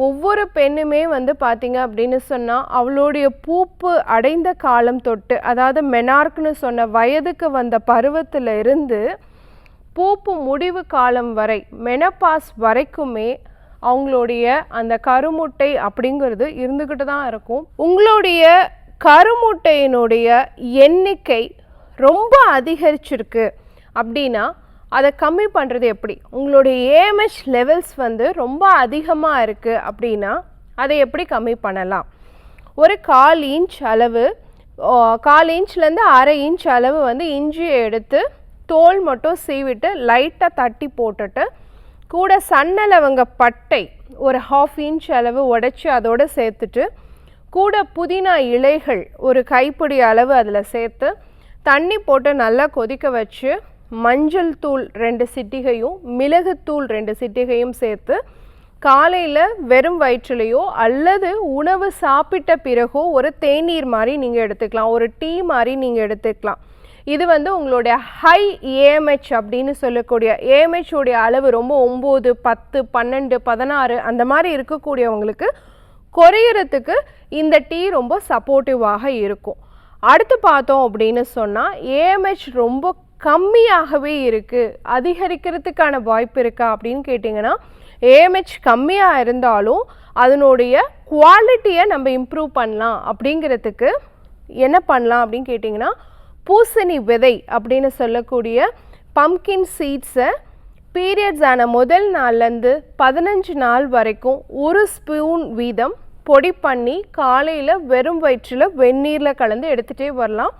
ஒவ்வொரு பெண்ணுமே வந்து பார்த்தீங்க அப்படின்னு சொன்னால் அவளுடைய பூப்பு அடைந்த காலம் தொட்டு, அதாவது மெனார்க்னு சொன்ன வயதுக்கு வந்த பருவத்தில் இருந்து பூப்பு முடிவு காலம் வரை, மெனபாஸ் வரைக்குமே அவங்களுடைய அந்த கருமுட்டை அப்படிங்கிறது இருந்துக்கிட்டு தான் இருக்கும். உங்களுடைய கருமுட்டையினுடைய எண்ணிக்கை ரொம்ப அதிகரிச்சிருக்கு அப்படின்னா அதை கம்மி பண்ணுறது எப்படி? உங்களுடைய ஏஎம்ஹெச் லெவல்ஸ் வந்து ரொம்ப அதிகமாக இருக்குது அப்படின்னா அதை எப்படி கம்மி பண்ணலாம்? ஒரு 1/4 இன்ச் அளவு, 1/4 இன்ச்லேருந்து 1/2 இன்ச் அளவு வந்து இஞ்சியை எடுத்து தோல் மட்டும் சீவிட்டு லைட்டாக தட்டி போட்டுட்டு, கூட சன்னலவங்க பட்டை ஒரு 1/2 இன்ச் அளவு உடைச்சி அதோடு சேர்த்துட்டு, கூட புதினா இலைகள் ஒரு கைப்பிடி அளவு அதில் சேர்த்து தண்ணி போட்டு நல்லா கொதிக்க வச்சு, மஞ்சள் தூள் 2 சிட்டிகையும் மிளகுத்தூள் 2 சிட்டிகையும் சேர்த்து காலையில் வெறும் வயிற்றுலையோ அல்லது உணவு சாப்பிட்ட பிறகோ ஒரு தேநீர் மாதிரி நீங்கள் எடுத்துக்கலாம், ஒரு டீ மாதிரி நீங்கள் எடுத்துக்கலாம். இது வந்து உங்களுடைய ஹை ஏஎம்ஹெச் அப்படின்னு சொல்லக்கூடிய ஏஎம்ஹெச் உடைய அளவு ரொம்ப 9, 10, 12, 16 அந்த மாதிரி இருக்கக்கூடியவங்களுக்கு குறையிறதுக்கு இந்த டீ ரொம்ப சப்போர்ட்டிவாக இருக்கும். அடுத்து பார்த்தோம் அப்படின்னு சொன்னால் ஏஎம்ஹெச் ரொம்ப கம்மியாகவே இருக்குது, அதிகரிக்கிறதுக்கான வாய்ப்பு இருக்கா அப்படின்னு கேட்டிங்கன்னா, ஏஎம்ஹெச் கம்மியாக இருந்தாலும் அதனுடைய குவாலிட்டியை நம்ம இம்ப்ரூவ் பண்ணலாம். அப்படிங்கிறதுக்கு என்ன பண்ணலாம் அப்படின்னு கேட்டிங்கன்னா, பூசணி விதை அப்படின்னு சொல்லக்கூடிய பம்கின் சீட்ஸை பீரியட்ஸ் ஆன முதல் நாள்லேருந்து 15 நாள் வரைக்கும் 1 ஸ்பூன் வீதம் பொடி பண்ணி காலையில் வெறும் வயிற்றில் வெந்நீரில் கலந்து எடுத்துகிட்டே வரலாம்.